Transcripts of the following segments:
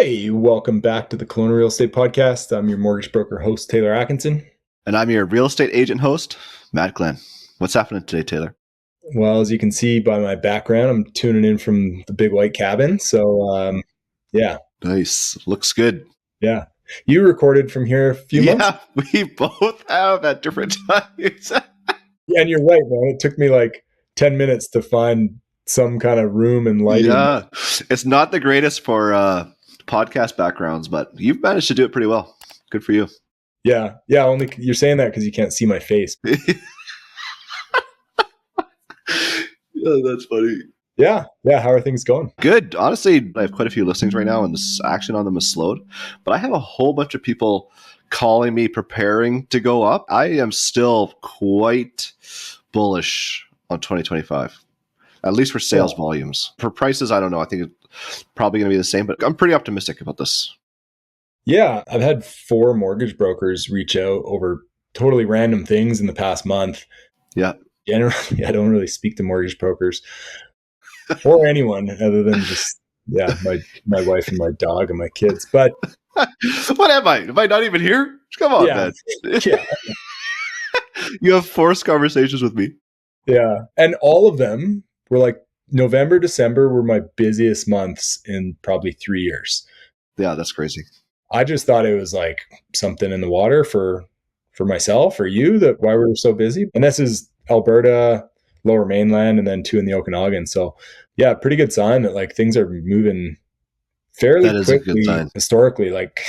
Hey, welcome back to the Kelowna Real Estate Podcast. I'm your mortgage broker host, Taylor Atkinson. And I'm your real estate agent host, Matt Glenn. What's happening today, Taylor? Well, as you can see by my background, I'm tuning in from the big white cabin. So, yeah. Nice. Looks good. Yeah. You recorded from here a few months? Yeah, we both have at different times. Yeah, and you're right, man. It took me like 10 minutes to find some kind of room and lighting. Yeah. It's not the greatest for podcast backgrounds, but you've managed to do it pretty well. Good for you. Yeah. Yeah. Only you're saying that because you can't see my face. Yeah, that's funny. Yeah. Yeah. How are things going? Good. Honestly, I have quite a few listings right now and this action on them is slowed, but I have a whole bunch of people calling me, preparing to go up. I am still quite bullish on 2025, at least for sales volumes. For prices, I don't know. I think it's probably going to be the same, but I'm pretty optimistic about this. Yeah. I've had 4 mortgage brokers reach out over totally random things in the past month. Yeah. Generally, I don't really speak to mortgage brokers or anyone other than just, my wife and my dog and my kids. But what am I? Am I not even here? Come on, man. Yeah. You have forced conversations with me. Yeah. And all of them were like November, December were my busiest months in probably 3 years. Yeah, that's crazy. I just thought it was like something in the water for myself or you, that why we were so busy. And this is Alberta, Lower Mainland, and then 2 in the Okanagan. So yeah, pretty good sign that like things are moving fairly quickly. Historically, like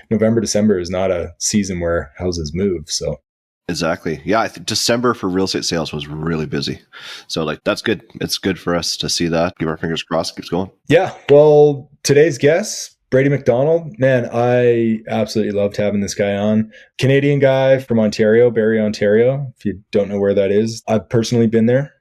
November, December is not a season where houses move. So exactly. Yeah, I think December for real estate sales was really busy. So like that's good. It's good for us to see that. Give our fingers crossed. Keeps going. Yeah. Well, today's guest, Brady McDonald, man, I absolutely loved having this guy on. Canadian guy from Ontario, Barrie, Ontario. If you don't know where that is, I've personally been there.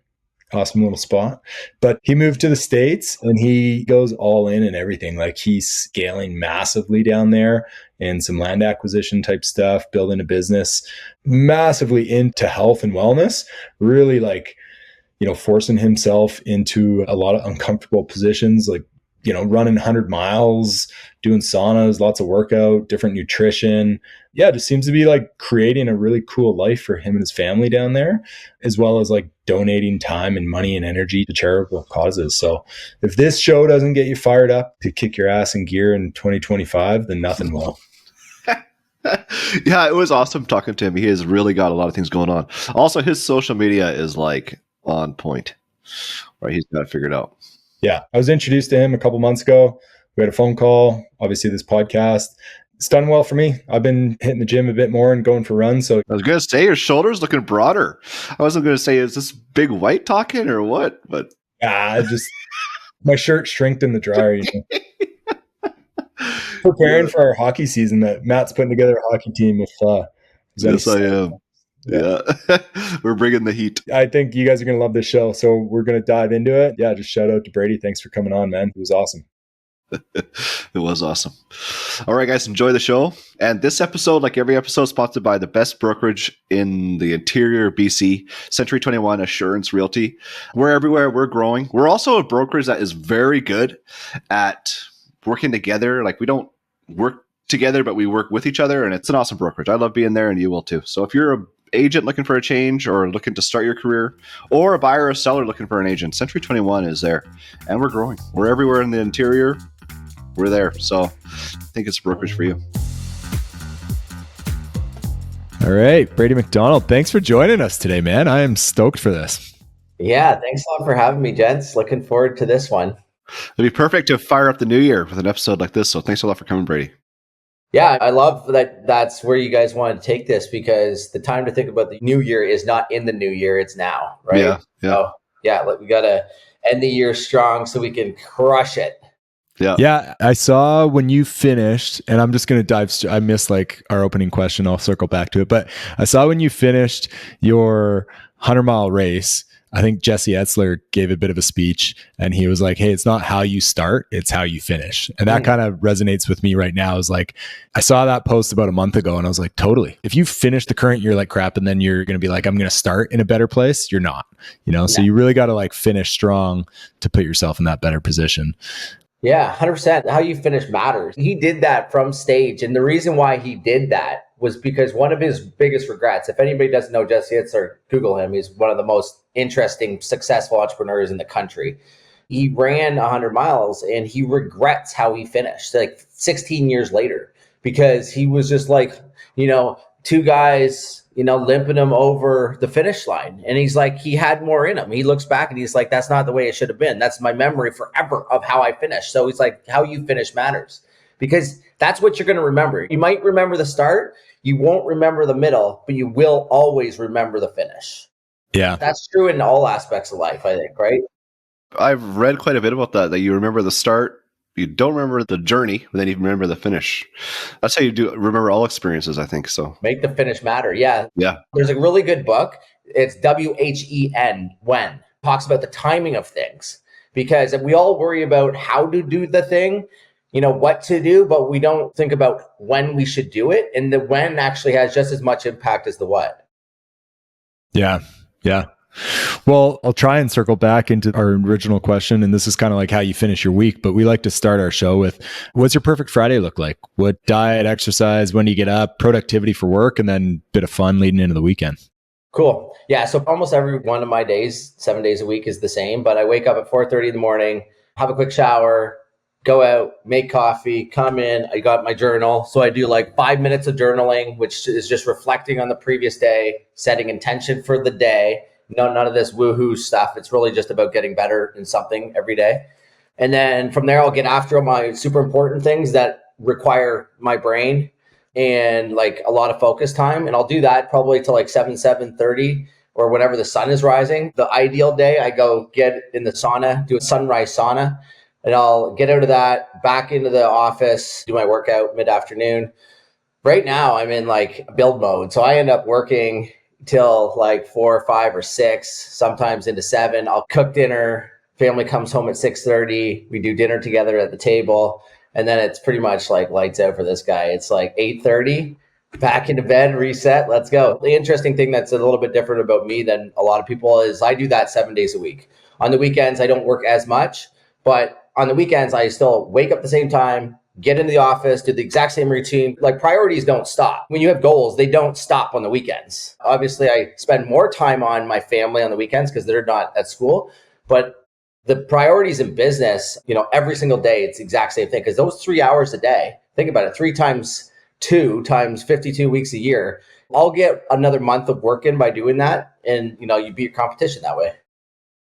Awesome little spot. But he moved to the States and he goes all in and everything. Like he's scaling massively down there and some land acquisition type stuff, building a business, massively into health and wellness, really like, forcing himself into a lot of uncomfortable positions, like, running 100 miles, doing saunas, lots of workout, different nutrition. Yeah, it just seems to be like creating a really cool life for him and his family down there, as well as like donating time and money and energy to charitable causes. So if this show doesn't get you fired up to kick your ass in gear in 2025, then nothing will. Yeah, it was awesome talking to him. He has really got a lot of things going on. Also, his social media is like on point, right? He's got it figured out. Yeah, I was introduced to him a couple months ago. We had a phone call, obviously this podcast. It's done well for me. I've been hitting the gym a bit more and going for runs. So I was going to say your shoulders looking broader. I wasn't going to say, is this big white talking or what? But just my shirt shrinked in the dryer. Preparing for our hockey season that Matt's putting together a hockey team with. Yes, I am. Yeah. We're bringing the heat. I think you guys are going to love this show. So we're going to dive into it. Yeah, just shout out to Brady. Thanks for coming on, man. It was awesome. It was awesome. All right, guys, enjoy the show. And this episode, like every episode, sponsored by the best brokerage in the interior BC, Century 21 Assurance Realty. We're everywhere. We're growing. We're also a brokerage that is very good at working together. Like we don't work together, but we work with each other. And it's an awesome brokerage. I love being there and you will too. So if you're a agent looking for a change or looking to start your career, or a buyer or a seller looking for an agent, Century 21 is there, and we're growing. We're everywhere in the interior. We're there. So I think it's a brokerage for you. All right, Brady McDonald, thanks for joining us today, man. I am stoked for this. Yeah, thanks a lot for having me, gents. Looking forward to this one. It'd be perfect to fire up the new year with an episode like this. So thanks a lot for coming, Brady. Yeah, I love that that's where you guys want to take this, because the time to think about the new year is not in the new year, it's now, right? Yeah. So, we got to end the year strong so we can crush it. Yeah. I saw when you finished, and I'm just going to I missed like our opening question. I'll circle back to it, but I saw when you finished your 100-mile race, I think Jesse Etzler gave a bit of a speech and he was like, hey, it's not how you start, it's how you finish. And that kind of resonates with me right now. Is like, I saw that post about a month ago and I was like, totally. If you finish the current year like crap and then you're going to be like, I'm going to start in a better place, you're not, So you really got to like finish strong to put yourself in that better position. Yeah, 100%. How you finish matters. He did that from stage. And the reason why he did that was because one of his biggest regrets, if anybody doesn't know Jesse Itzler, Google him. He's one of the most interesting, successful entrepreneurs in the country. He ran 100 miles and he regrets how he finished like 16 years later because he was just like, two guys, limping him over the finish line. And he's like, he had more in him. He looks back and he's like, that's not the way it should have been. That's my memory forever of how I finished. So he's like, how you finish matters because that's what you're going to remember. You might remember the start. You won't remember the middle, but you will always remember the finish. Yeah. That's true in all aspects of life, I think, right? I've read quite a bit about that you remember the start, you don't remember the journey, but then you remember the finish. That's how you do remember all experiences, I think. So make the finish matter. Yeah. Yeah. There's a really good book. It's WHEN, when. Talks about the timing of things. Because we all worry about how to do the thing, what to do, but we don't think about when we should do it. And the when actually has just as much impact as the what. Yeah. Yeah. Well, I'll try and circle back into our original question. And this is kind of like how you finish your week, but we like to start our show with what's your perfect Friday look like? What diet, exercise, when do you get up, productivity for work, and then a bit of fun leading into the weekend? Cool. Yeah. So almost every one of my days, 7 days a week is the same, but I wake up at 4:30 in the morning, have a quick shower, go out, make coffee, come in. I got my journal. So I do like 5 minutes of journaling, which is just reflecting on the previous day, setting intention for the day. None of this woohoo stuff. It's really just about getting better in something every day. And then from there, I'll get after my super important things that require my brain and like a lot of focus time. And I'll do that probably till like 7:30 or whenever the sun is rising. The ideal day, I go get in the sauna, do a sunrise sauna, and I'll get out of that, back into the office, do my workout mid-afternoon. Right now, I'm in like build mode. So I end up working till like 4 or 5 or 6, sometimes into 7. I'll cook dinner. Family comes home at 6:30. We do dinner together at the table. And then it's pretty much like lights out for this guy. It's like 8:30, back into bed, reset, let's go. The interesting thing that's a little bit different about me than a lot of people is I do that 7 days a week. On the weekends, I don't work as much, but on the weekends, I still wake up at the same time, get into the office, do the exact same routine. Like priorities don't stop. When you have goals, they don't stop on the weekends. Obviously, I spend more time on my family on the weekends because they're not at school. But the priorities in business, every single day, it's the exact same thing. Because those 3 hours a day, think about it, 3 times 2 times 52 weeks a year, I'll get another month of work in by doing that. And, you beat your competition that way.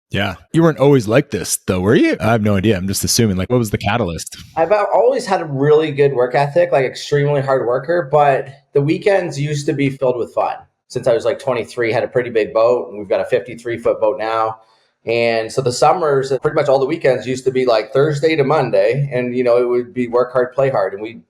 Yeah. You weren't always like this though, were you? I have no idea. I'm just assuming, like, what was the catalyst? I've always had a really good work ethic, like extremely hard worker, but the weekends used to be filled with fun. Since I was like 23, had a pretty big boat, and we've got a 53-foot boat now. And so the summers, pretty much all the weekends used to be like Thursday to Monday. And, it would be work hard, play hard. And we,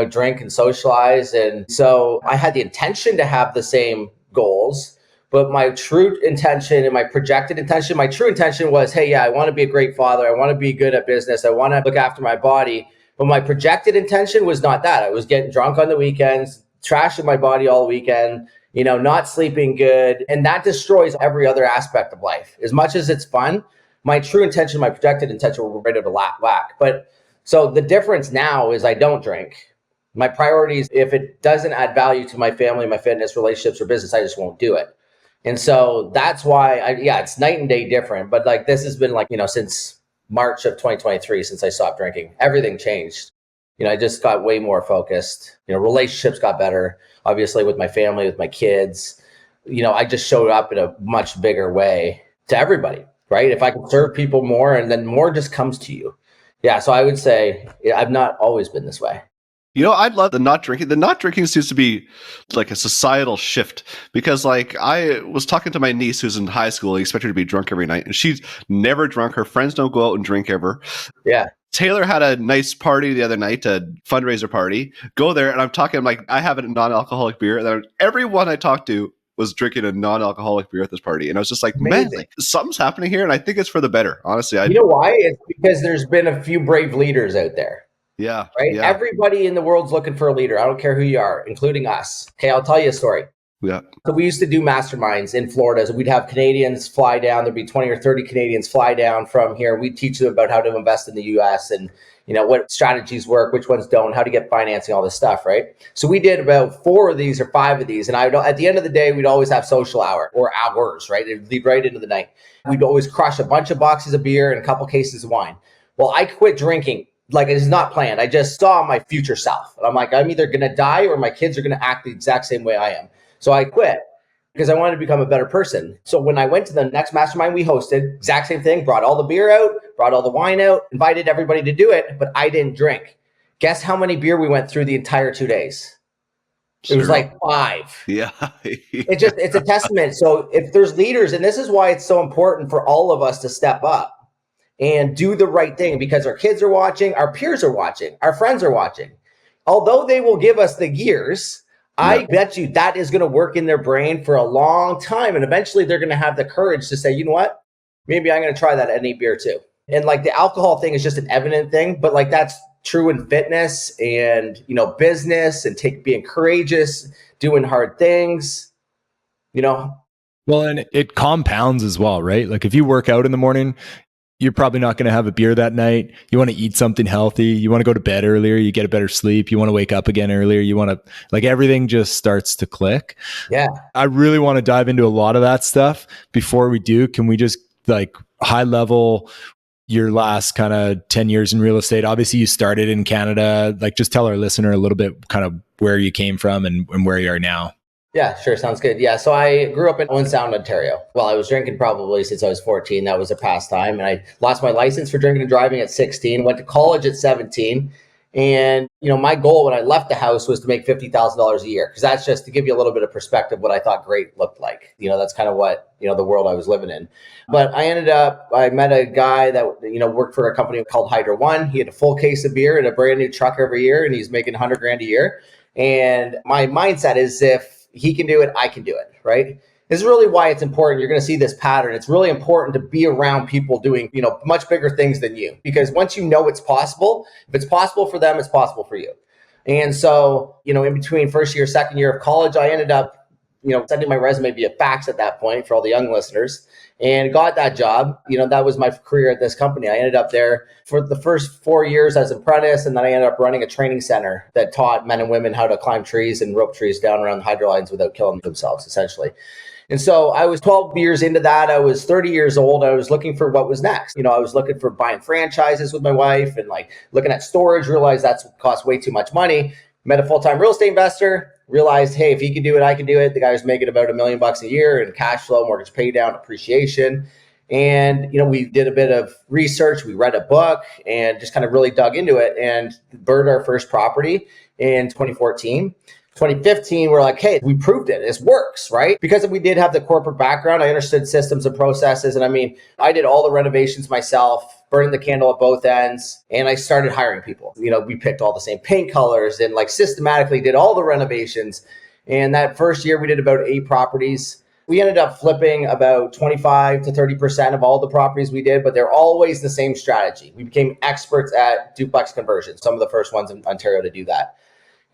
drink and socialize. And so I had the intention to have the same goals. But my true intention and my projected intention, my true intention was, hey, yeah, I want to be a great father. I want to be good at business. I want to look after my body. But my projected intention was not that. I was getting drunk on the weekends, trashing my body all weekend, not sleeping good. And that destroys every other aspect of life. As much as it's fun, my true intention, my projected intention were ready to whack. But so the difference now is I don't drink. My priorities, if it doesn't add value to my family, my fitness, relationships, or business, I just won't do it. And so that's why it's night and day different. But like this has been like, since March of 2023, since I stopped drinking, everything changed. I just got way more focused. Relationships got better, obviously, with my family, with my kids. I just showed up in a much bigger way to everybody, right? If I can serve people more, and then more just comes to you. Yeah. So I would say I've not always been this way. I'd love the not drinking. The not drinking seems to be like a societal shift because like I was talking to my niece who's in high school. I expect her to be drunk every night and she's never drunk. Her friends don't go out and drink ever. Yeah. Taylor had a nice party the other night, a fundraiser party. Go there and I'm like, I have a non-alcoholic beer. And then everyone I talked to was drinking a non-alcoholic beer at this party. And I was just like, man, like, something's happening here. And I think it's for the better, honestly. You know why? It's because there's been a few brave leaders out there. Yeah. Right. Yeah. Everybody in the world's looking for a leader. I don't care who you are, including us. Okay. I'll tell you a story. Yeah. So we used to do masterminds in Florida. So we'd have Canadians fly down. There'd be 20 or 30 Canadians fly down from here. We'd teach them about how to invest in the US and, what strategies work, which ones don't, how to get financing, all this stuff, right? So we did about 4 of these or 5 of these. And at the end of the day, we'd always have social hour or hours, right? It'd lead right into the night. We'd always crush a bunch of boxes of beer and a couple cases of wine. Well, I quit drinking. Like, it is not planned. I just saw my future self. And I'm like, I'm either going to die or my kids are going to act the exact same way I am. So I quit because I wanted to become a better person. So when I went to the next mastermind we hosted, exact same thing, brought all the beer out, brought all the wine out, invited everybody to do it, but I didn't drink. Guess how many beer we went through the entire 2 days? It was like 5. Yeah. It's a testament. So if there's leaders, and this is why it's so important for all of us to step up and do the right thing, because our kids are watching, our peers are watching, our friends are watching. Although they will give us the gears, I bet you that is going to work in their brain for a long time. And eventually they're going to have the courage to say, you know what, maybe I'm going to try that and eat beer too. And like the alcohol thing is just an evident thing, but like that's true in fitness and, business and being courageous, doing hard things, Well, and it compounds as well, right? Like if you work out in the morning, you're probably not going to have a beer that night. You want to eat something healthy. You want to go to bed earlier. You get a better sleep. You want to wake up again earlier. You want to, like, everything just starts to click. Yeah. I really want to dive into a lot of that stuff. Before we do, can we just like high level your last kind of 10 years in real estate? Obviously you started in Canada. Like just tell our listener a little bit kind of where you came from and where you are now. Yeah, sure. Sounds good. Yeah. So I grew up in Owen Sound, Ontario. Well, I was drinking probably since I was 14. That was a pastime. And I lost my license for drinking and driving at 16, went to college at 17. And, my goal when I left the house was to make $50,000 a year. Because that's just to give you a little bit of perspective, what I thought great looked like. That's kind of what, the world I was living in. But I met a guy that, worked for a company called Hydro One. He had a full case of beer and a brand new truck every year. And he's making $100,000 a year. And my mindset is, if he can do it, I can do it, right? This is really why it's important. You're going to see this pattern. It's really important to be around people doing, much bigger things than you, because once you know it's possible, if it's possible for them, it's possible for you. And so, in between first year, second year of college, I ended up, sending my resume via fax at that point for all the young listeners, and got that job. That was my career at this company. I ended up there for the first 4 years as an apprentice, and then I ended up running a training center that taught men and women how to climb trees and rope trees down around the hydro lines without killing themselves, essentially. And so I was 12 years into that. I was 30 years old. I was looking for what was next. I was looking for buying franchises with my wife and like looking at storage, realized that's cost way too much money. Met a full-time real estate investor, realized, hey, if he can do it, I can do it. The guy was making about $1 million a year in cash flow, mortgage pay down, appreciation. And, we did a bit of research. We read a book and just kind of really dug into it and burned our first property in 2014. 2015, we're like, hey, we proved it. This works, right? Because we did have the corporate background. I understood systems and processes. And I did all the renovations myself, burning the candle at both ends. And I started hiring people. We picked all the same paint colors and like systematically did all the renovations. And that first year we did about 8 properties. We ended up flipping about 25 to 30% of all the properties we did, but they're always the same strategy. We became experts at duplex conversions, some of the first ones in Ontario to do that.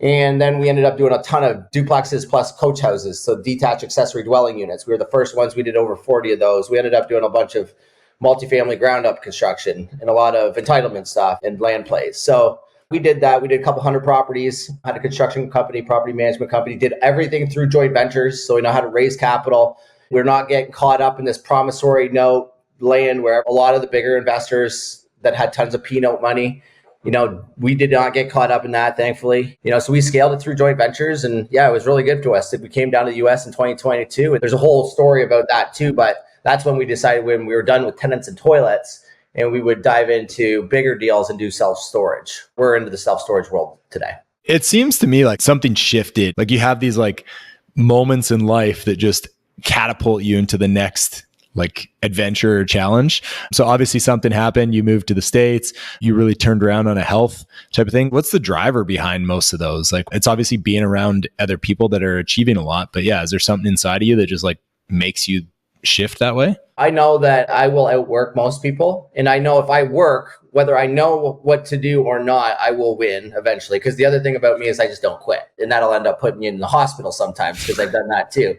And then we ended up doing a ton of duplexes plus coach houses, so detached accessory dwelling units. We were the first ones. We did over 40 of those. We ended up doing a bunch of multifamily ground up construction and a lot of entitlement stuff and land plays. So we did that. We did a couple hundred properties, had a construction company, property management company, did everything through joint ventures. So we know how to raise capital. We're not getting caught up in this promissory note land where a lot of the bigger investors that had tons of P-note money, we did not get caught up in that, thankfully. So we scaled it through joint ventures, and yeah, it was really good to us. We came down to the US in 2022, and there's a whole story about that too, but that's when we decided, when we were done with tenants and toilets, and we would dive into bigger deals and do self-storage. We're into the self-storage world today. It seems to me like something shifted. Like you have these like moments in life that just catapult you into the next like adventure or challenge. So obviously something happened, you moved to the States, you really turned around on a health type of thing. What's the driver behind most of those? Like it's obviously being around other people that are achieving a lot, but yeah, is there something inside of you that just like makes you shift that way? I know that I will outwork most people. And I know if I work, whether I know what to do or not, I will win eventually. Because the other thing about me is I just don't quit. And that'll end up putting you in the hospital sometimes, because I've done that too.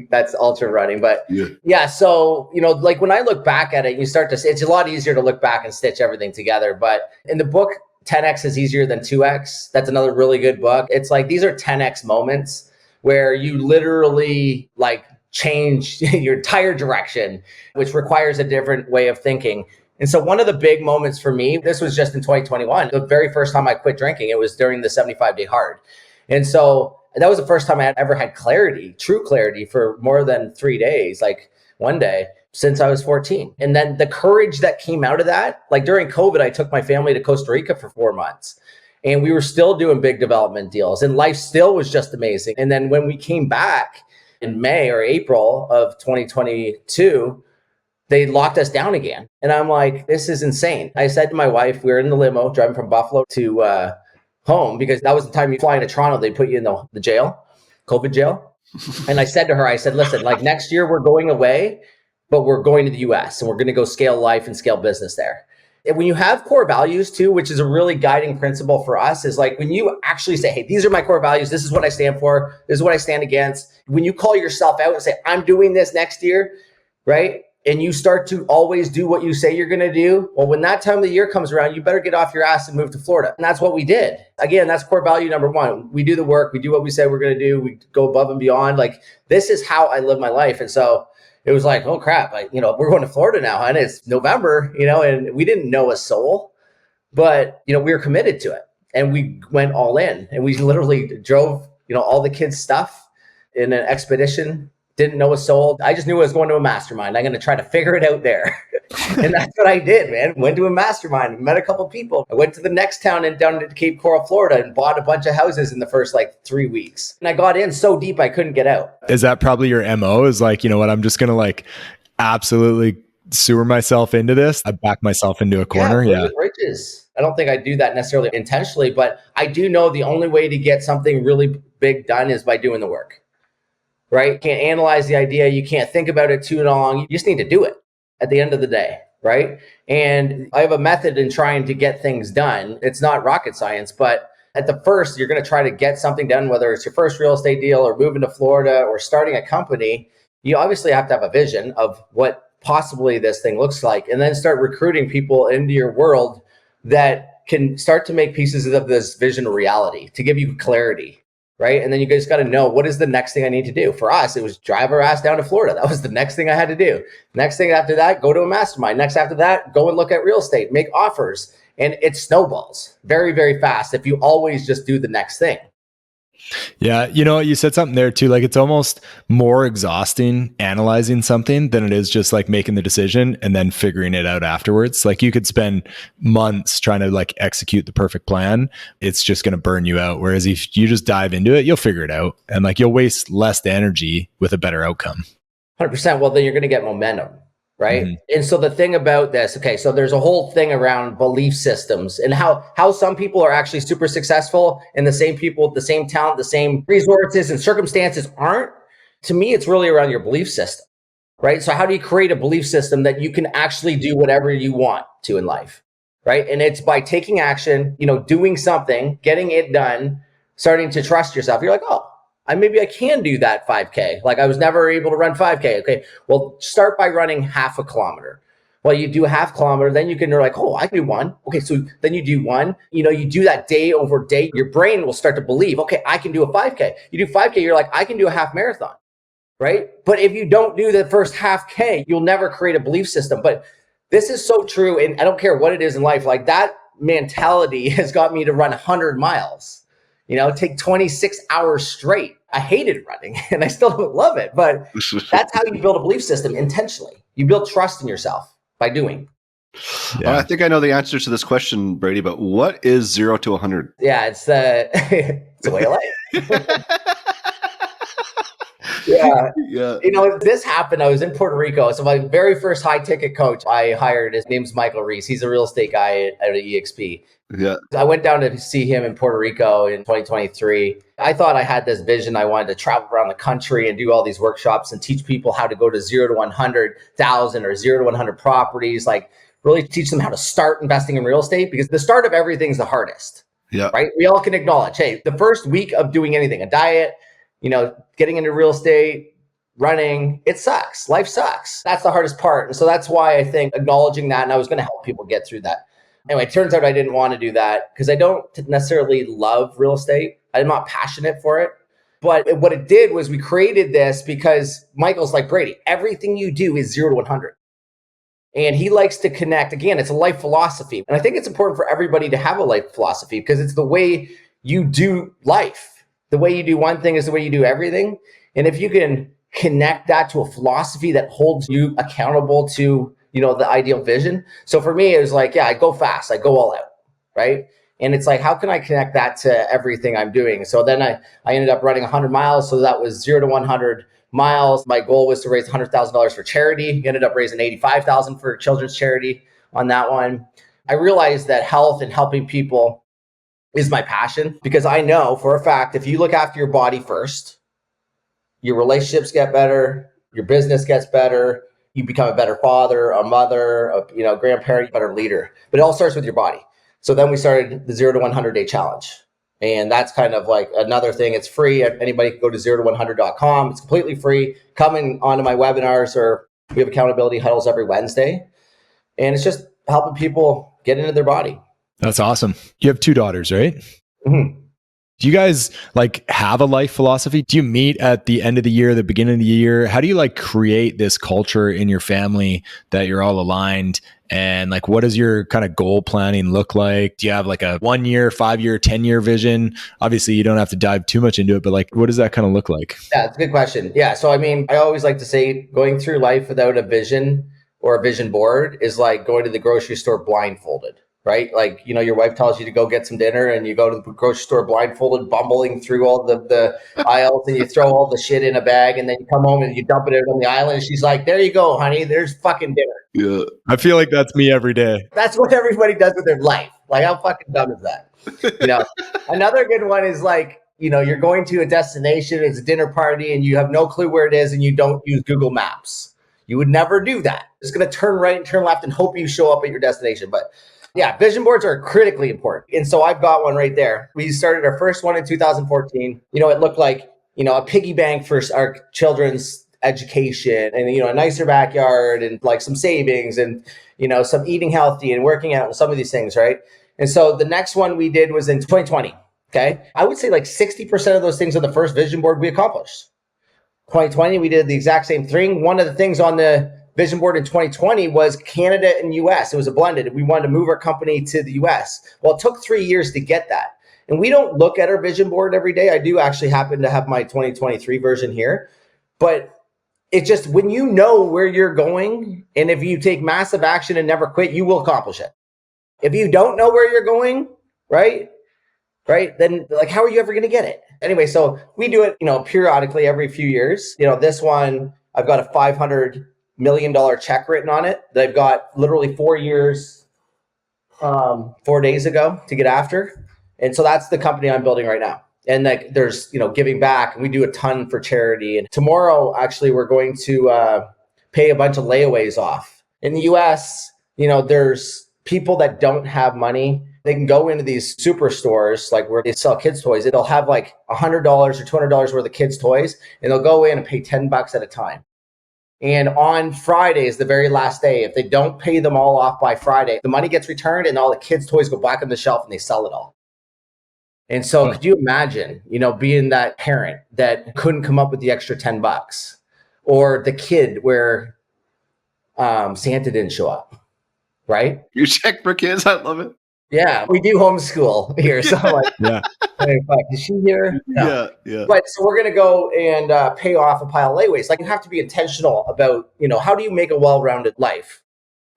That's ultra running. But yeah, so, like when I look back at it, you start to see it's a lot easier to look back and stitch everything together. But in the book, 10X is easier than 2X. That's another really good book. It's like these are 10X moments where you literally like change your entire direction, which requires a different way of thinking. And so one of the big moments for me, this was just in 2021, the very first time I quit drinking, it was during the 75-day hard. And so that was the first time I had ever had clarity, true clarity for more than 3 days, like one day since I was 14. And then the courage that came out of that, like during COVID, I took my family to Costa Rica for 4 months and we were still doing big development deals and life still was just amazing. And then when we came back in May or April of 2022, they locked us down again. And I'm like, this is insane. I said to my wife, we were in the limo driving from Buffalo to home, because that was the time you fly into Toronto, they put you in the jail, COVID jail. And I said to her, I said, listen, like next year we're going away, but we're going to the US and we're going to go scale life and scale business there. And when you have core values too, which is a really guiding principle for us, is like when you actually say, hey, these are my core values. This is what I stand for. This is what I stand against. When you call yourself out and say, I'm doing this next year, right? And you start to always do what you say you're going to do. Well, when that time of the year comes around, you better get off your ass and move to Florida. And that's what we did. Again, that's core value number one. We do the work. We do what we say we're going to do. We go above and beyond. Like, this is how I live my life. And so it was like, oh crap, we're going to Florida now, and it's November, and we didn't know a soul, but, we were committed to it and we went all in, and we literally drove, all the kids' stuff in an expedition. Didn't know a soul. I just knew I was going to a mastermind. I'm going to try to figure it out there. And that's what I did, man. Went to a mastermind, met a couple of people. I went to the next town and down to Cape Coral, Florida, and bought a bunch of houses in the first 3 weeks. And I got in so deep I couldn't get out. Is that probably your MO? Is like, you know what, I'm just going to absolutely sewer myself into this. I back myself into a corner. Yeah. Bridges. I don't think I do that necessarily intentionally, but I do know the only way to get something really big done is by doing the work. Right? You can't analyze the idea. You can't think about it too long. You just need to do it at the end of the day. Right? And I have a method in trying to get things done. It's not rocket science, but at the first, you're going to try to get something done, whether it's your first real estate deal or moving to Florida or starting a company. You obviously have to have a vision of what possibly this thing looks like, and then start recruiting people into your world that can start to make pieces of this vision a reality, to give you clarity. Right. And then you guys got to know, what is the next thing I need to do? For us, it was drive our ass down to Florida. That was the next thing I had to do. Next thing after that, go to a mastermind. Next after that, go and look at real estate, make offers. And it snowballs very, very fast if you always just do the next thing. Yeah. You said something there too. It's almost more exhausting analyzing something than it is just making the decision and then figuring it out afterwards. You could spend months trying to execute the perfect plan. It's just going to burn you out. Whereas if you just dive into it, you'll figure it out, and you'll waste less energy with a better outcome. 100%. Well, then you're going to get momentum. Right. Mm-hmm. And so the thing about this, okay, so there's a whole thing around belief systems and how some people are actually super successful and the same people with the same talent, the same resources and circumstances aren't. To me, it's really around your belief system. Right. So how do you create a belief system that you can actually do whatever you want to in life? Right. And it's by taking action, doing something, getting it done, starting to trust yourself. You're like, oh, maybe I can do that 5K. I was never able to run 5K. Okay, well, start by running half a kilometer. Well, you do a half kilometer, then you're like, oh, I can do one. Okay, so then you do one. You do that day over day. Your brain will start to believe, okay, I can do a 5K. You do 5K, you're like, I can do a half marathon, right? But if you don't do the first half K, you'll never create a belief system. But this is so true, and I don't care what it is in life. that mentality has got me to run 100 miles. Take 26 hours straight. I hated running and I still don't love it, but that's how you build a belief system intentionally. You build trust in yourself by doing. Yeah. I think I know the answer to this question, Brady, but what is 0 to 100? Yeah, it's a way of life. Yeah. Yeah. This happened. I was in Puerto Rico. So my very first high ticket coach I hired, his name's Michael Reese. He's a real estate guy at EXP. Yeah. I went down to see him in Puerto Rico in 2023. I thought I had this vision. I wanted to travel around the country and do all these workshops and teach people how to go to 0 to 100,000 or 0 to 100 properties, like really teach them how to start investing in real estate, because the start of everything is the hardest. Yeah. Right. We all can acknowledge, hey, the first week of doing anything, a diet, getting into real estate, running, it sucks. Life sucks. That's the hardest part. And so that's why I think acknowledging that, and I was going to help people get through that. Anyway, it turns out I didn't want to do that because I don't necessarily love real estate. I'm not passionate for it. But what it did was we created this because Michael's like, Brady, everything you do is 0 to 100. And he likes to connect. Again, it's a life philosophy. And I think it's important for everybody to have a life philosophy because it's the way you do life. The way you do one thing is the way you do everything. And if you can connect that to a philosophy that holds you accountable to, the ideal vision. So for me, it was like, I go fast, I go all out, right? And it's like, how can I connect that to everything I'm doing? So then I ended up running 100 miles. So that was 0 to 100 miles. My goal was to raise $100,000 for charity. Ended up raising $85,000 for children's charity on that one. I realized that health and helping people is my passion, because I know for a fact, if you look after your body first, your relationships get better, your business gets better, you become a better father, a mother, a grandparent, better leader. But it all starts with your body. So then we started the 0 to 100 day challenge. And that's kind of like another thing. It's free. Anybody can go to 0to100.com. It's completely free. Come onto my webinars, or we have accountability huddles every Wednesday. And it's just helping people get into their body. That's awesome. You have 2 daughters, right? Mm-hmm. Do you guys have a life philosophy? Do you meet at the end of the year, the beginning of the year? How do you create this culture in your family that you're all aligned? And what does your kind of goal planning look like? Do you have a 1 year, 5 year, 10-year vision? Obviously you don't have to dive too much into it, but what does that kind of look like? Yeah, it's a good question. Yeah. So, I always like to say going through life without a vision or a vision board is like going to the grocery store blindfolded. Right? Your wife tells you to go get some dinner and you go to the grocery store blindfolded, bumbling through all the aisles, and you throw all the shit in a bag, and then you come home and you dump it out on the island. And she's like, there you go, honey, there's fucking dinner. Yeah. I feel like that's me every day. That's what everybody does with their life. How fucking dumb is that? Another good one is you're going to a destination, it's a dinner party, and you have no clue where it is, and you don't use Google Maps. You would never do that. It's going to turn right and turn left and hope you show up at your destination. But yeah, vision boards are critically important. And so I've got one right there. We started our first one in 2014. It looked like, a piggy bank for our children's education, and, a nicer backyard, and some savings, and, some eating healthy and working out and some of these things. Right. And so the next one we did was in 2020. Okay. I would say 60% of those things on the first vision board we accomplished. 2020, we did the exact same thing. One of the things on the vision board in 2020 was Canada and US. It was a blended. We wanted to move our company to the US. Well, it took 3 years to get that. And we don't look at our vision board every day. I do actually happen to have my 2023 version here. But it's just when you know where you're going, and if you take massive action and never quit, you will accomplish it. If you don't know where you're going, right? Then how are you ever going to get it? Anyway, so we do it, periodically every few years. This one, I've got a $500 million check written on it that I've got literally 4 years, 4 days ago to get after. And so that's the company I'm building right now. And there's, giving back, and we do a ton for charity. And tomorrow, actually, we're going to pay a bunch of layaways off. In the US, there's people that don't have money. They can go into these superstores, where they sell kids' toys. They'll have $100 or $200 worth of kids' toys, and they'll go in and pay $10 at a time. And on Friday is the very last day. If they don't pay them all off by Friday, the money gets returned and all the kids' toys go back on the shelf and they sell it all. And so could you imagine, being that parent that couldn't come up with the extra $10, or the kid where Santa didn't show up, right? You check for kids. I love it. Yeah, we do homeschool here. So I'm like, yeah. Hey, fuck, is she here? No. Yeah. But so we're going to go and pay off a pile of layways. You have to be intentional about, how do you make a well-rounded life?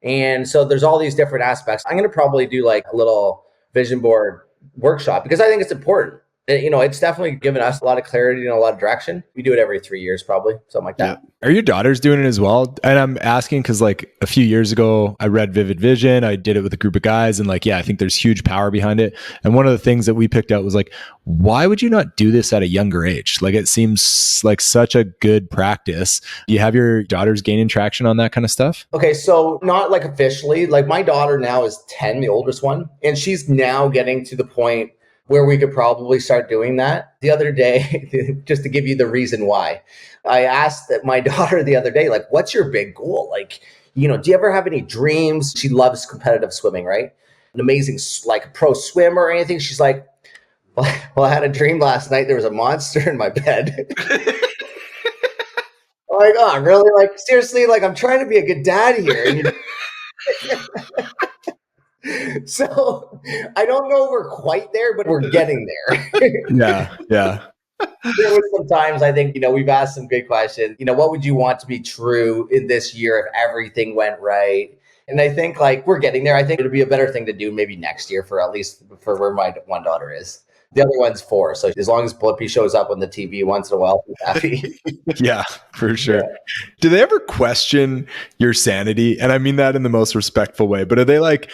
And so there's all these different aspects. I'm going to probably do a little vision board workshop because I think it's important. It's definitely given us a lot of clarity and a lot of direction. We do it every 3 years, probably, something like that. Are your daughters doing it as well? And I'm asking because like a few years ago, I read Vivid Vision. I did it with a group of guys, and like, yeah, I think there's huge power behind it. And one of the things that we picked out was like, why would you not do this at a younger age? Like, it seems like such a good practice. Do you have your daughters gaining traction on that kind of stuff? Okay, so not like officially. Like my daughter now is 10, the oldest one, and she's now getting to the point where we could probably start doing that. The other day, just to give you the reason why, I asked my daughter the other day, like, what's your big goal? Like, do you ever have any dreams? She loves competitive swimming, right? An amazing, like, pro swimmer or anything. She's like, well, I had a dream last night. There was a monster in my bed. I'm like, oh, really? Like, seriously? Like, I'm trying to be a good dad here. So I don't know if we're quite there, but we're getting there. Yeah. There was some times I think, we've asked some good questions. What would you want to be true in this year if everything went right? And I think like we're getting there. I think it'll be a better thing to do maybe next year for at least for where my one daughter is. The other one's 4. So as long as Blippi shows up on the TV once in a while, I'm happy. Yeah, for sure. Yeah. Do they ever question your sanity? And I mean that in the most respectful way, but are they like,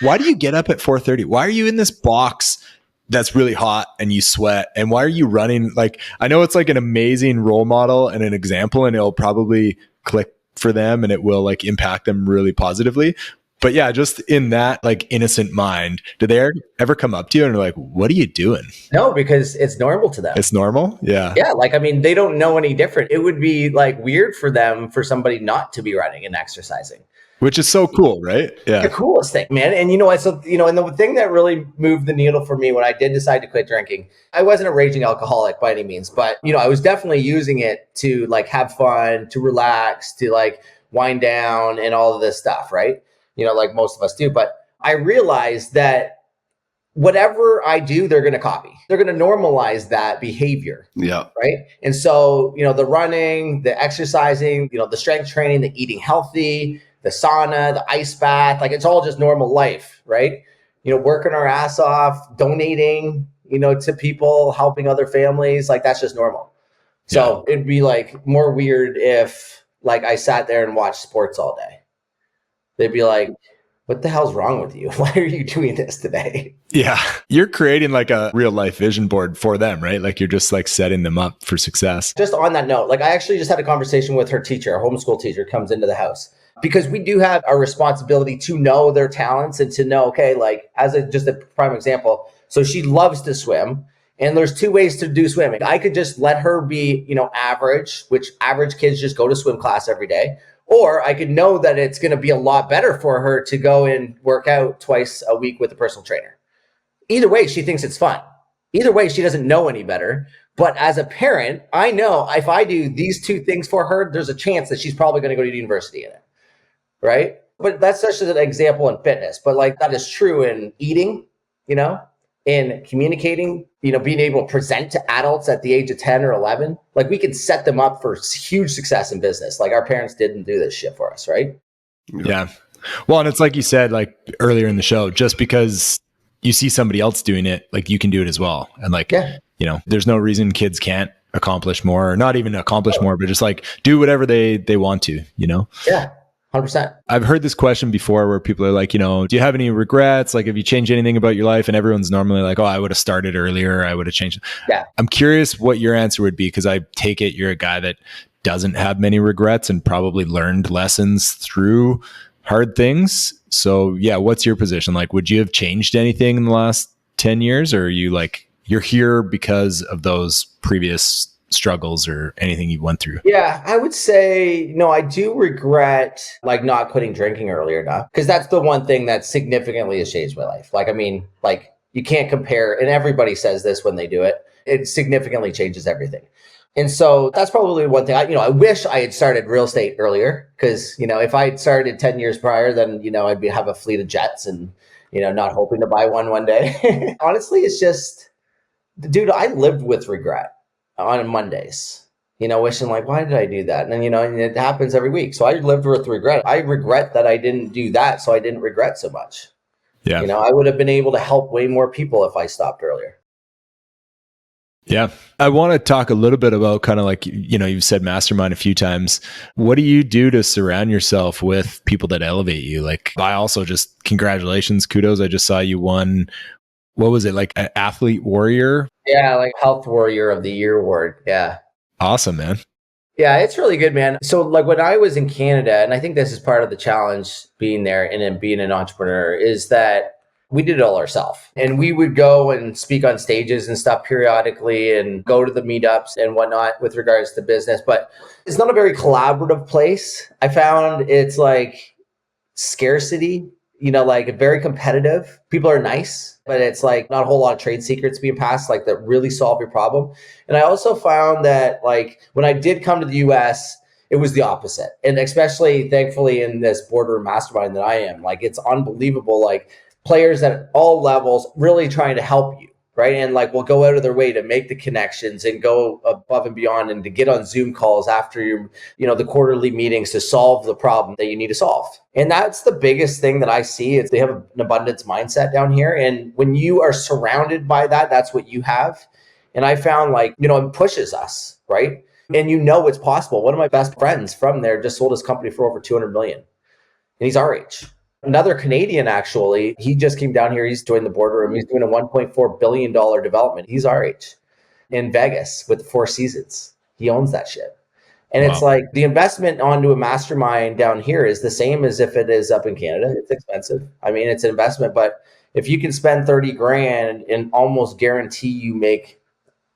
why do you get up at 4:30? Why are you in this box that's really hot and you sweat? And why are you running? Like, I know it's like an amazing role model and an example, and it'll probably click for them and it will like impact them really positively. But yeah, just in that like innocent mind, do they ever come up to you and are like, what are you doing? No, because it's normal to them. It's normal? Yeah. Yeah. Like, I mean, they don't know any different. It would be like weird for them, for somebody not to be running and exercising. Which is so cool, right? Yeah. The coolest thing, man. And you know what? So, and the thing that really moved the needle for me when I did decide to quit drinking, I wasn't a raging alcoholic by any means, but, I was definitely using it to like have fun, to relax, to like wind down and all of this stuff, right? Like most of us do. But I realized that whatever I do, they're going to copy. They're going to normalize that behavior. Yeah. Right. And so, the running, the exercising, the strength training, the eating healthy, the sauna, the ice bath, like it's all just normal life, right? Working our ass off, donating, to people, helping other families, like that's just normal. So it'd be like more weird if like I sat there and watched sports all day. They'd be like, what the hell's wrong with you? Why are you doing this today? Yeah. You're creating like a real life vision board for them, right? Like you're just like setting them up for success. Just on that note, like I actually just had a conversation with her teacher, a homeschool teacher comes into the house. Because we do have a responsibility to know their talents and to know, okay, like just a prime example. So she loves to swim, and there's 2 ways to do swimming. I could just let her be, average, which average kids just go to swim class every day. Or I could know that it's going to be a lot better for her to go and work out twice a week with a personal trainer. Either way, she thinks it's fun. Either way, she doesn't know any better. But as a parent, I know if I do these 2 things for her, there's a chance that she's probably going to go to university in it. Right? But that's such an example in fitness. But like that is true in eating, in communicating, being able to present to adults at the age of 10 or 11. Like we can set them up for huge success in business. Like our parents didn't do this shit for us, right? Yeah. Well, and it's like you said, like earlier in the show, just because you see somebody else doing it, like you can do it as well. And like, there's no reason kids can't accomplish more, or not even accomplish more, but just like do whatever they want to, Yeah. 100%. I've heard this question before where people are like, do you have any regrets? Like, have you changed anything about your life? And everyone's normally like, oh, I would have started earlier. I would have changed. Yeah. I'm curious what your answer would be, because I take it you're a guy that doesn't have many regrets and probably learned lessons through hard things. So yeah, what's your position? Like, would you have changed anything in the last 10 years? Or are you like, you're here because of those previous struggles or anything you went through? Yeah, I would say, no, I do regret like not quitting drinking earlier enough, because that's the one thing that significantly has changed my life. Like, I mean, like you can't compare, and everybody says this when they do it, it significantly changes everything. And so that's probably one thing. I wish I had started real estate earlier, because, if I had started 10 years prior, then, I'd have a fleet of jets and, not hoping to buy one day. Honestly, it's just, dude, I lived with regret on Mondays, wishing like, why did I do that? And then, and it happens every week. So I lived with regret. I regret that I didn't do that. So I didn't regret so much. Yeah. I would have been able to help way more people if I stopped earlier. Yeah. I want to talk a little bit about kind of like, you've said mastermind a few times. What do you do to surround yourself with people that elevate you? Like, I also just congratulations, kudos. I just saw you won. What was it, like an athlete warrior? Yeah, like Health Warrior of the Year award. Yeah. Awesome, man. Yeah, it's really good, man. So like when I was in Canada, and I think this is part of the challenge being there and then being an entrepreneur, is that we did it all ourselves. And we would go and speak on stages and stuff periodically and go to the meetups and whatnot with regards to business. But it's not a very collaborative place. I found it's like scarcity, like very competitive. People are nice, but it's like not a whole lot of trade secrets being passed, like that really solve your problem. And I also found that like when I did come to the US, it was the opposite. And especially thankfully in this boardroom mastermind that I am, like it's unbelievable, like players at all levels really trying to help you. Right. And like we'll go out of their way to make the connections and go above and beyond and to get on Zoom calls after your, the quarterly meetings to solve the problem that you need to solve. And that's the biggest thing that I see is they have an abundance mindset down here. And when you are surrounded by that, that's what you have. And I found like, it pushes us. Right. And it's possible. One of my best friends from there just sold his company for over 200 million. And he's our age. Another Canadian, actually, he just came down here. He's joined the boardroom. He's doing a $1.4 billion development. He's our age in Vegas with the Four Seasons. He owns that shit. And It's like the investment onto a mastermind down here is the same as if it is up in Canada. It's expensive. I mean, it's an investment, but if you can spend 30 grand and almost guarantee you make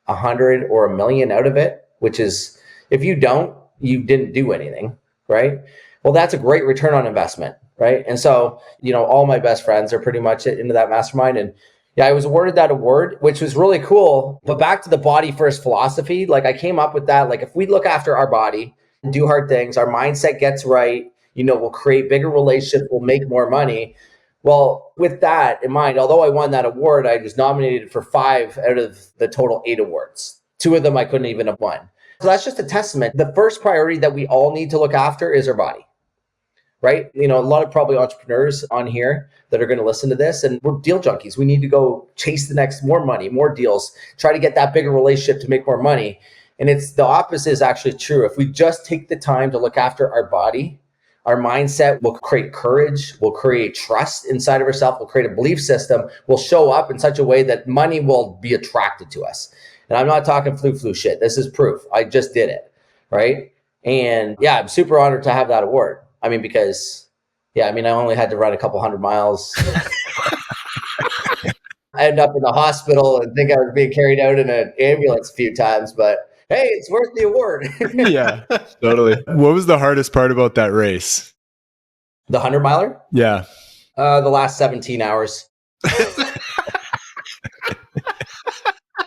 100 or $1 million out of it, which is, if you don't, you didn't do anything, right? Well, that's a great return on investment. Right. And so, all my best friends are pretty much into that mastermind. And yeah, I was awarded that award, which was really cool. But back to the body first philosophy, like I came up with that. Like if we look after our body, do hard things, our mindset gets right, we'll create bigger relationships, we'll make more money. Well, with that in mind, although I won that award, I was nominated for 5 out of the total 8 awards. 2 of them I couldn't even have won. So that's just a testament. The first priority that we all need to look after is our body. Right? A lot of probably entrepreneurs on here that are going to listen to this, and we're deal junkies. We need to go chase the next more money, more deals, try to get that bigger relationship to make more money. And it's the opposite is actually true. If we just take the time to look after our body, our mindset will create courage, will create trust inside of ourselves, will create a belief system, will show up in such a way that money will be attracted to us. And I'm not talking flu shit. This is proof. I just did it. Right? And yeah, I'm super honored to have that award. I mean, because, I only had to run a couple 100 miles. I ended up in the hospital and think I was being carried out in an ambulance a few times, but hey, it's worth the award. Yeah, totally. What was the hardest part about that race? The 100 miler? Yeah. The last 17 hours.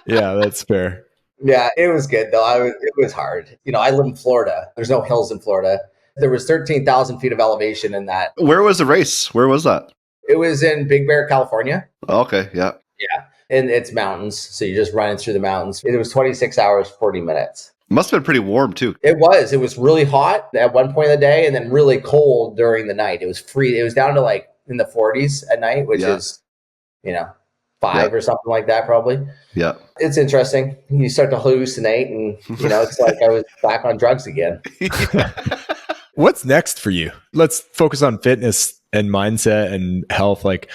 Yeah, that's fair. Yeah, it was good though. It was hard. I live in Florida. There's no hills in Florida. There was 13,000 feet of elevation in that. Where was the race? Where was that? It was in Big Bear, California. Okay, yeah. Yeah. And it's mountains. So you're just running through the mountains. It was 26 hours, 40 minutes. Must have been pretty warm too. It was. It was really hot at one point of the day and then really cold during the night. It was free. It was down to like in the 40s at night, which is, 5 or something like that probably. Yeah. It's interesting. You start to hallucinate and, it's like I was back on drugs again. What's next for you? Let's focus on fitness and mindset and health. Like,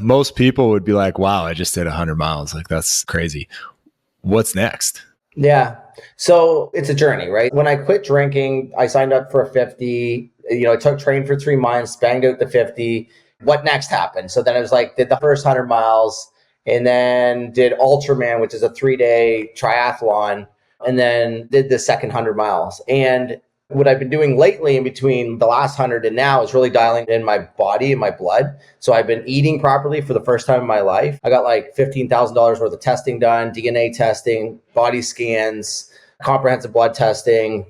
most people would be like, wow, I just did 100 miles. Like, that's crazy. What's next? Yeah. So it's a journey, right? When I quit drinking, I signed up for a 50, I took train for 3 months, banged out the 50. What next happened? So then I was like, did the first 100 miles and then did Ultraman, which is a 3-day triathlon, and then did the second 100 miles. And what I've been doing lately in between the last 100 and now is really dialing in my body and my blood. So I've been eating properly for the first time in my life. I got like $15,000 worth of testing done, DNA testing, body scans, comprehensive blood testing.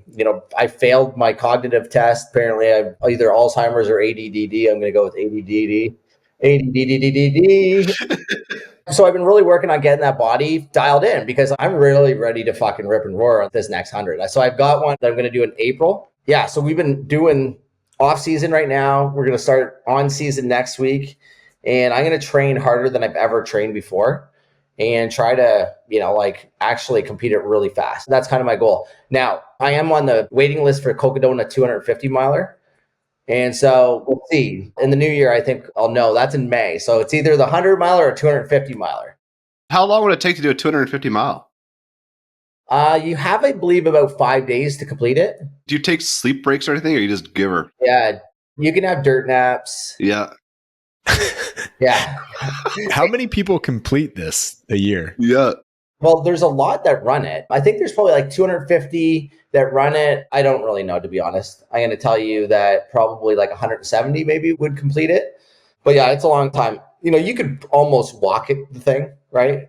I failed my cognitive test. Apparently I have either Alzheimer's or ADDD. I'm going to go with ADDD. ADDD. So I've been really working on getting that body dialed in because I'm really ready to fucking rip and roar on this next 100. So I've got one that I'm going to do in April. Yeah. So we've been doing off season right now. We're going to start on season next week and I'm going to train harder than I've ever trained before. and try to, like actually compete it really fast. That's kind of my goal. Now, I am on the waiting list for Cocodona 250 miler. And so we'll see. In the new year, I think I'll know. That's in May. So it's either the 100 miler or 250 miler. How long would it take to do a 250 mile? You have, I believe, about 5 days to complete it. Do you take sleep breaks or anything, or you just give her? Yeah. You can have dirt naps. Yeah. Yeah. How many people complete this a year? Yeah. Well, there's a lot that run it. I think there's probably like 250 that run it. I don't really know, to be honest. I'm going to tell you that probably like 170 maybe would complete it. But yeah, it's a long time. You could almost walk it, the thing, right?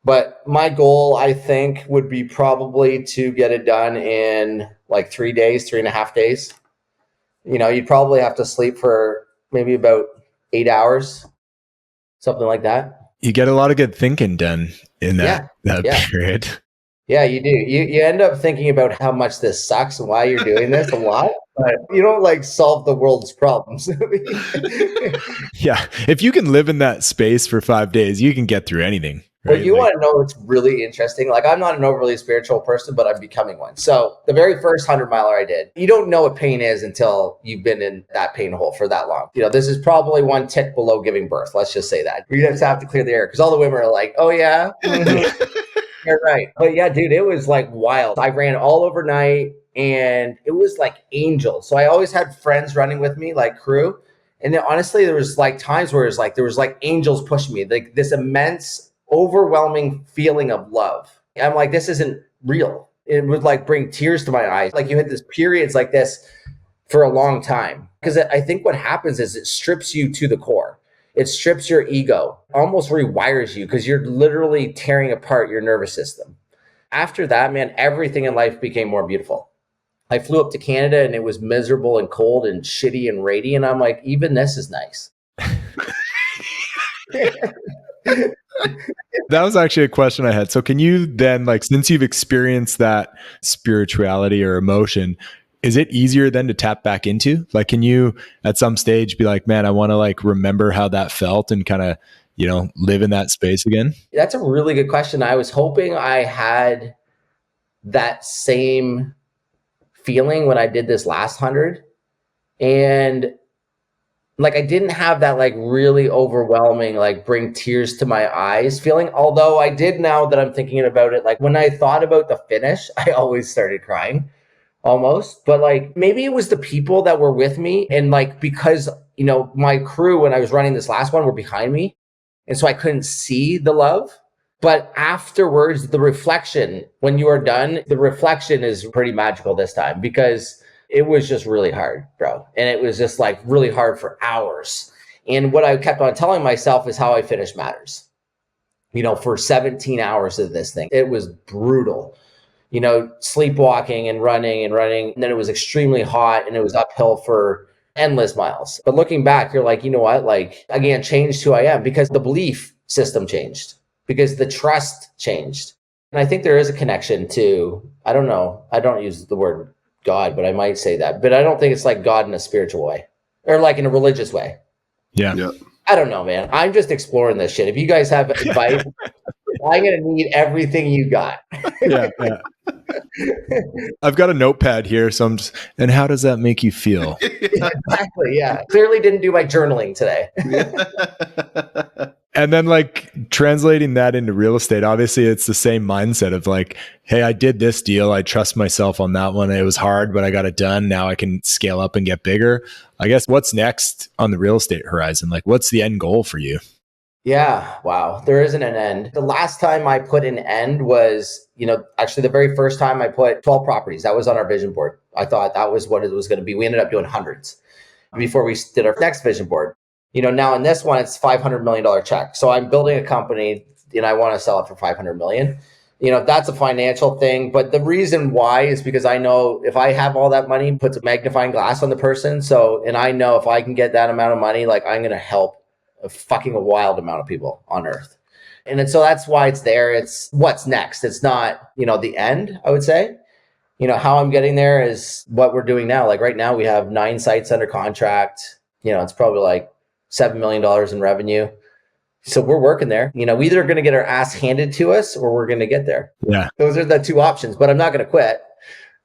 But my goal, I think, would be probably to get it done in like 3 days, 3.5 days. You'd probably have to sleep for maybe about 8 hours, something like that. You get a lot of good thinking done in that period. Yeah, you do. You end up thinking about how much this sucks and why you're doing this a lot, but you don't like solve the world's problems. Yeah. If you can live in that space for 5 days, you can get through anything. Right? Well, you want to know what's really interesting? Like, I'm not an overly spiritual person, but I'm becoming one. So the very first 100 miler I did, you don't know what pain is until you've been in that pain hole for that long. This is probably one tick below giving birth. Let's just say that. You just have to clear the air because all the women are like, oh yeah. Mm-hmm. You're right. But yeah, dude, it was like wild. I ran all overnight and it was like angels. So I always had friends running with me, like crew. And then honestly, there was like times where it was like, there was like angels pushing me, like this immense, overwhelming feeling of love. I'm like, this isn't real. It would like bring tears to my eyes. Like you had this periods like this for a long time. Because I think what happens is it strips you to the core. It strips your ego, almost rewires you because you're literally tearing apart your nervous system. After that, man, everything in life became more beautiful. I flew up to Canada and it was miserable and cold and shitty and rainy. And I'm like, even this is nice. That was actually a question I had. So can you then, like, since you've experienced that spirituality or emotion, is it easier then to tap back into? Like, can you at some stage be like, man, I want to like remember how that felt and kind of, live in that space again? That's a really good question. I was hoping I had that same feeling when I did this last 100. And like, I didn't have that like really overwhelming, like bring tears to my eyes feeling. Although I did, now that I'm thinking about it, like when I thought about the finish, I always started crying almost. But like, maybe it was the people that were with me. And like, because, my crew, when I was running this last one, were behind me. And so I couldn't see the love. But afterwards, the reflection, when you are done, the reflection is pretty magical this time because it was just really hard, bro. And it was just like really hard for hours. And what I kept on telling myself is how I finish matters. For 17 hours of this thing, it was brutal. Sleepwalking and running. And then it was extremely hot and it was uphill for endless miles. But looking back, you're like, you know what? Like, again, changed who I am because the belief system changed, because the trust changed. And I think there is a connection to, I don't know, I don't use the word God, but I might say that. But I don't think it's like God in a spiritual way or like in a religious way. Yeah. I don't know, man. I'm just exploring this shit. If you guys have advice, I'm going to need everything you got. Yeah. I've got a notepad here. So and how does that make you feel? Exactly. Yeah. Clearly didn't do my journaling today. And then like translating that into real estate, obviously it's the same mindset of like, hey, I did this deal. I trust myself on that one. It was hard, but I got it done. Now I can scale up and get bigger. I guess what's next on the real estate horizon? Like, what's the end goal for you? Yeah. Wow. There isn't an end. The last time I put an end was, actually the very first time I put 12 properties. That was on our vision board. I thought that was what it was going to be. We ended up doing 100's before we did our next vision board. Now in this one, it's $500 million check. So I'm building a company and I want to sell it for $500 million. That's a financial thing. But the reason why is because I know if I have all that money, it puts a magnifying glass on the person. And I know if I can get that amount of money, like I'm going to help a wild amount of people on earth. And so that's why it's there. It's what's next. It's not, the end, I would say. How I'm getting there is what we're doing now. Like right now we have 9 sites under contract. It's probably like $7 million in revenue. So we're working there. We either are going to get our ass handed to us or we're going to get there. Yeah. Those are the two options, but I'm not going to quit.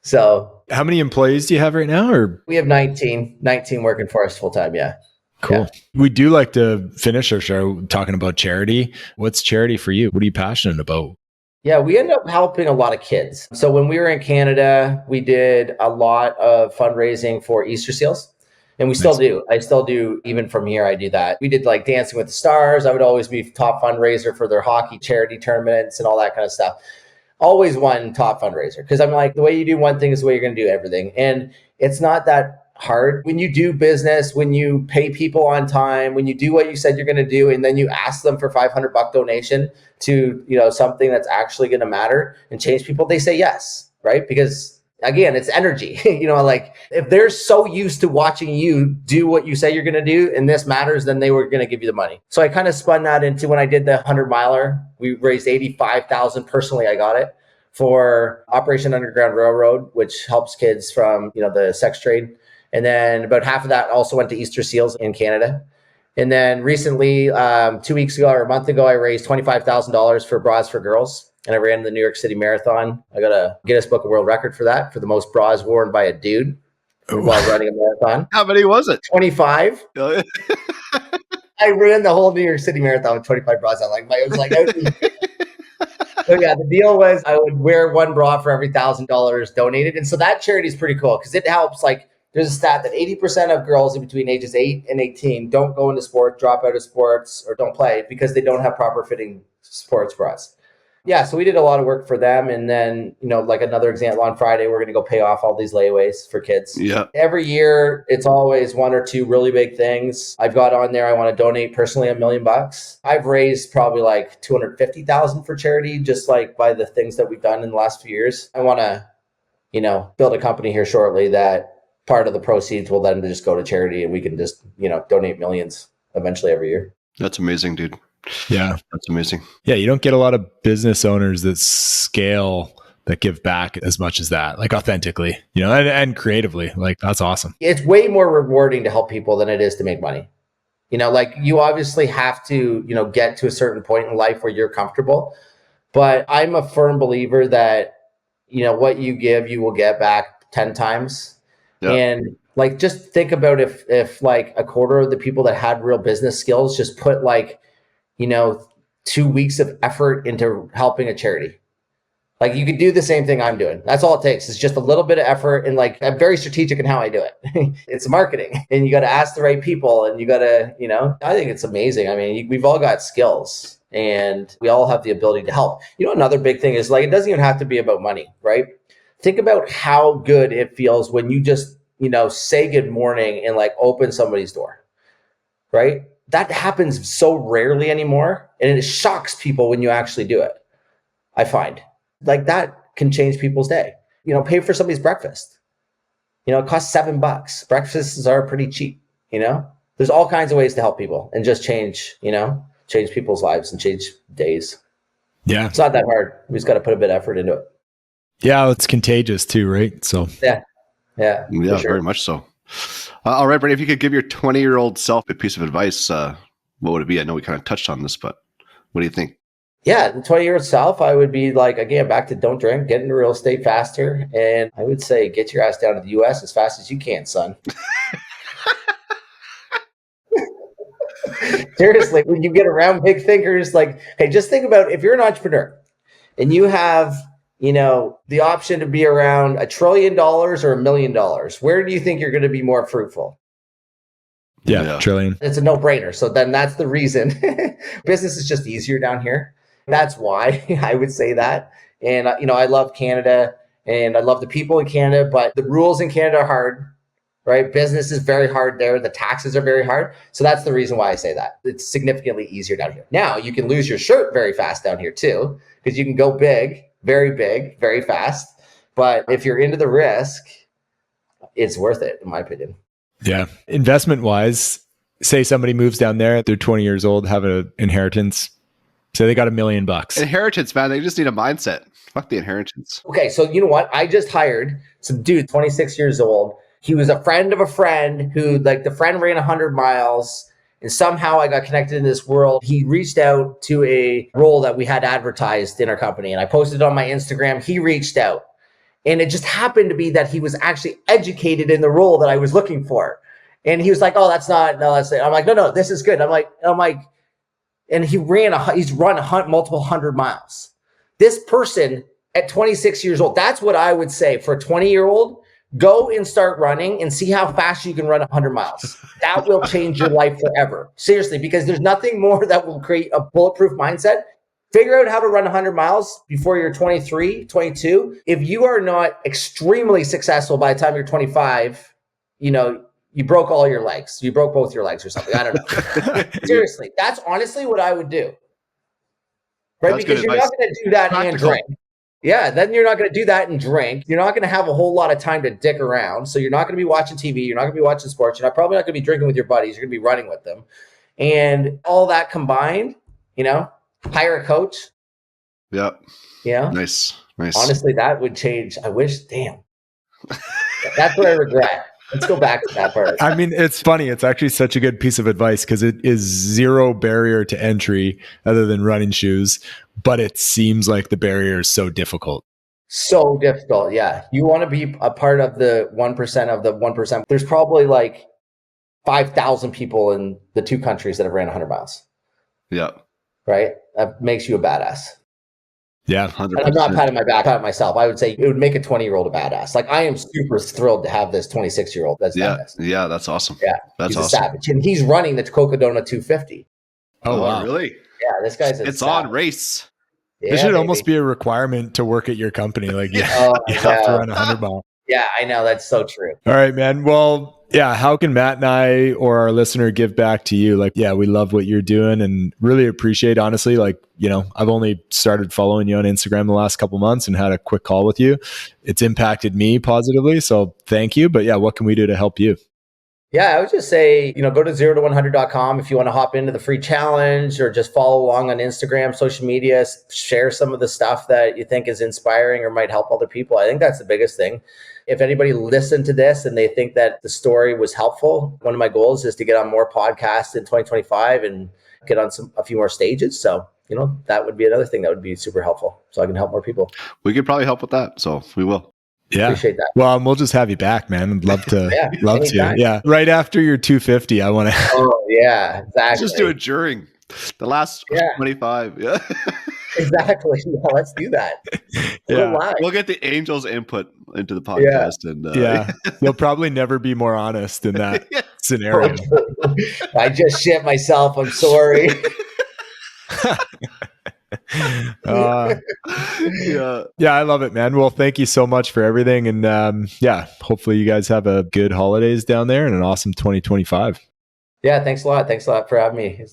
So how many employees do you have right now? Or we have 19 working for us full time. Yeah. Cool. Yeah. We do like to finish our show talking about charity. What's charity for you? What are you passionate about? Yeah, we end up helping a lot of kids. So when we were in Canada, we did a lot of fundraising for Easter seals. And we still do. I still do. Even from here, I do that. We did like Dancing with the Stars. I would always be top fundraiser for their hockey charity tournaments and all that kind of stuff. Always one top fundraiser. Because I'm like, the way you do one thing is the way you're going to do everything. And it's not that hard. When you do business, when you pay people on time, when you do what you said you're going to do, and then you ask them for $500 donation to, something that's actually going to matter and change people, they say yes, right? Because again, it's energy. Like if they're so used to watching you do what you say you're going to do and this matters, then they were going to give you the money. So I kind of spun that into when I did the 100 miler, we raised $85,000 personally. I got it for Operation Underground Railroad, which helps kids from, the sex trade. And then about half of that also went to Easter seals in Canada. And then recently, 2 weeks ago or a month ago, I raised $25,000 for Bras for Girls. And I ran the New York City Marathon. I got a Guinness Book of World Record for that, for the most bras worn by a dude while running a marathon. How many was it? 25. I ran the whole New York City Marathon with 25 bras on. So yeah, the deal was I would wear one bra for every $1,000 donated. And so that charity is pretty cool because it helps. Like there's a stat that 80% of girls in between ages 8 and 18 don't go into sports, drop out of sports, or don't play because they don't have proper fitting sports bras. Yeah, so we did a lot of work for them. And then, like another example, on Friday, we're going to go pay off all these layaways for kids. Yeah. Every year, it's always one or two really big things. I've got on there, I want to donate personally $1 million. I've raised probably like $250,000 for charity, just like by the things that we've done in the last few years. I want to, build a company here shortly that part of the proceeds will then just go to charity and we can just, donate millions eventually every year. That's amazing, dude. Yeah. That's amazing. Yeah. You don't get a lot of business owners that scale, that give back as much as that, like authentically, and creatively. Like that's awesome. It's way more rewarding to help people than it is to make money. Like you obviously have to, get to a certain point in life where you're comfortable. But I'm a firm believer that, what you give, you will get back 10 times. Yep. And like, just think about if like a quarter of the people that had real business skills just put like, 2 weeks of effort into helping a charity. Like you could do the same thing I'm doing. That's all it takes. It's just a little bit of effort, and like I'm very strategic in how I do it. It's marketing, and you got to ask the right people, and you got to, I think it's amazing. I mean, we've all got skills and we all have the ability to help. Another big thing is like, it doesn't even have to be about money, right? Think about how good it feels when you just, say good morning and like open somebody's door, right? That happens so rarely anymore. And it shocks people when you actually do it. I find like that can change people's day. Pay for somebody's breakfast. It costs $7. Breakfasts are pretty cheap. There's all kinds of ways to help people and just change people's lives and change days. Yeah. It's not that hard. We just got to put a bit of effort into it. Yeah. It's contagious too, right? So yeah, sure. Very much so. All right, Brady, if you could give your 20-year-old self a piece of advice, what would it be? I know we kind of touched on this, but what do you think? Yeah, the 20-year-old self, I would be like, again, back to don't drink, get into real estate faster. And I would say, get your ass down to the US as fast as you can, son. Seriously, when you get around big thinkers, like, hey, just think about if you're an entrepreneur and you have, the option to be around $1 trillion or $1 million, where do you think you're going to be more fruitful? Yeah, trillion. It's a no-brainer. So then that's the reason. Business is just easier down here. That's why I would say that. And, I love Canada and I love the people in Canada, but the rules in Canada are hard, right? Business is very hard there. The taxes are very hard. So that's the reason why I say that. It's significantly easier down here. Now, you can lose your shirt very fast down here too, because you can go big, very fast. But if you're into the risk, it's worth it, in my opinion. Yeah. Investment wise, say somebody moves down there, they're 20 years old, have an inheritance. So they got $1 million. Inheritance, man. They just need a mindset. Fuck the inheritance. Okay. So you know what? I just hired some dude, 26 years old. He was a friend of a friend who, like, the friend ran 100 miles And somehow I got connected in this world. He reached out to a role that we had advertised in our company, and I posted it on my Instagram. He reached out, and it just happened to be that he was actually educated in the role that I was looking for. And he was like, "Oh, that's it." I'm like, "No, this is good." I'm like, and he's run multiple 100 miles. This person at 26 years old, that's what I would say for a 20-year-old. Go and start running and see how fast you can run 100 miles. That will change your life forever. Seriously, because there's nothing more that will create a bulletproof mindset. Figure out how to run 100 miles before you're 23, 22. If you are not extremely successful by the time you're 25, you broke all your legs. You broke both your legs or something. I don't know. Seriously, that's honestly what I would do. Right? That's because you're not going to do that and drink. Yeah, then you're not going to do that and drink. You're not going to have a whole lot of time to dick around. So you're not going to be watching TV. You're not going to be watching sports. You're probably not going to be drinking with your buddies. You're going to be running with them. And all that combined, hire a coach. Yep. Yeah. Nice. Honestly, that would change. I wish, damn. That's what I regret. Let's go back to that part. I mean, it's funny. It's actually such a good piece of advice because it is zero barrier to entry other than running shoes. But it seems like the barrier is so difficult. So difficult. Yeah. You want to be a part of the 1% of the 1%. There's probably like 5,000 people in the 2 countries that have ran 100 miles. Yeah. Right? That makes you a badass. Yeah. 100%. And I'm not patting my back, patting myself. I would say it would make a 20-year-old a badass. Like, I am super thrilled to have this 26-year-old. That's badass. Yeah, that's awesome. Yeah. That's he's awesome. a savage. And he's running the Cocodona 250. Oh, wow. Really? Yeah, this guy's It's savage. on race. Yeah, this should baby. almost be a requirement to work at your company. Like, you Oh, have to run 100 miles. Yeah, I know. That's so true. All right, man. Well, yeah. How can Matt and I or our listener give back to you? Like, yeah, we love what you're doing and really appreciate, honestly, like, I've only started following you on Instagram the last couple months and had a quick call with you. It's impacted me positively. So thank you. But yeah, what can we do to help you? Yeah, I would just say, go to 0to100.com if you want to hop into the free challenge or just follow along on Instagram, social media, share some of the stuff that you think is inspiring or might help other people. I think that's the biggest thing. If anybody listened to this and they think that the story was helpful, one of my goals is to get on more podcasts in 2025 and get on a few more stages. So, that would be another thing that would be super helpful. So I can help more people. We could probably help with that. So we will. Yeah. Appreciate that. Well, we'll just have you back, man. I'd love to. Love anytime. to. Yeah. Right after your 250, I want to. Oh, yeah, exactly. Just do it during the last 25. Yeah. Exactly. Yeah, let's do that. Yeah. We'll get the angels' input into the podcast. Yeah. You'll probably never be more honest in that scenario. I just shit myself. I'm sorry. Yeah, I love it, man. Well, thank you so much for everything. And hopefully you guys have a good holidays down there and an awesome 2025. Yeah, thanks a lot. Thanks a lot for having me.